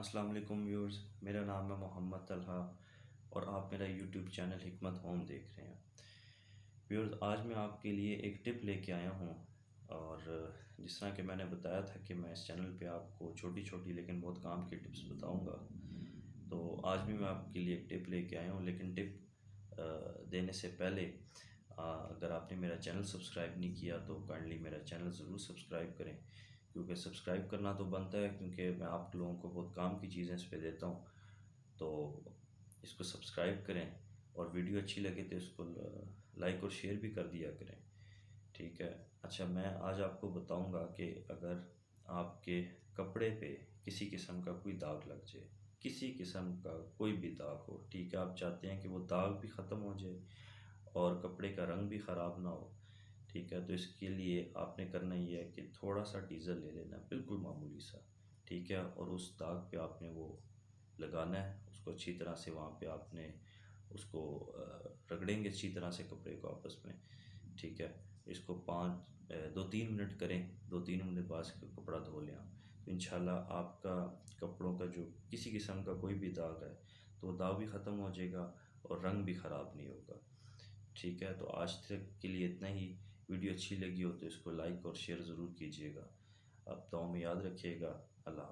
अस्सलाम वालेकुम व्यूअर्स, मेरा नाम है मोहम्मद तलहा और आप मेरा यूट्यूब चैनल हिकमत होम देख रहे हैं। व्यूअर्स, आज मैं आपके लिए एक टिप लेके आया हूँ और जिस तरह कि मैंने बताया था कि मैं इस चैनल पे आपको छोटी छोटी लेकिन बहुत काम की टिप्स बताऊँगा, तो आज भी मैं आपके लिए एक टिप लेके आया हूँ। लेकिन टिप देने से पहले अगर आपने मेरा चैनल सब्सक्राइब नहीं किया तो काइंडली मेरा चैनल ज़रूर सब्सक्राइब करें, क्योंकि सब्सक्राइब करना तो बनता है, क्योंकि मैं आप लोगों को बहुत काम की चीज़ें इस पे देता हूँ। तो इसको सब्सक्राइब करें और वीडियो अच्छी लगे तो इसको लाइक और शेयर भी कर दिया करें, ठीक है। अच्छा, मैं आज आपको बताऊंगा कि अगर आपके कपड़े पे किसी किस्म का कोई दाग लग जाए, किसी किस्म का कोई भी दाग हो, ठीक है, आप चाहते हैं कि वो दाग भी ख़त्म हो जाए और कपड़े का रंग भी ख़राब ना हो, ठीक है, तो इसके लिए आपने करना ये है कि थोड़ा सा डीज़ल ले लेना, बिल्कुल मामूली सा, ठीक है, और उस दाग पे आपने वो लगाना है, उसको अच्छी तरह से वहाँ पे आपने उसको रगड़ेंगे अच्छी तरह से कपड़े को आपस में, ठीक है। इसको 2-3 मिनट करें, 2-3 मिनट बाद कपड़ा धो लें आप, तो इंशाल्लाह आपका कपड़ों का जो किसी किस्म का कोई भी दाग है तो वो दाग भी ख़त्म हो जाएगा और रंग भी ख़राब नहीं होगा, ठीक है। तो आज तक के लिए इतना ही। वीडियो अच्छी लगी हो तो इसको लाइक और शेयर ज़रूर कीजिएगा। अब तो में याद रखिएगा। अल्लाह।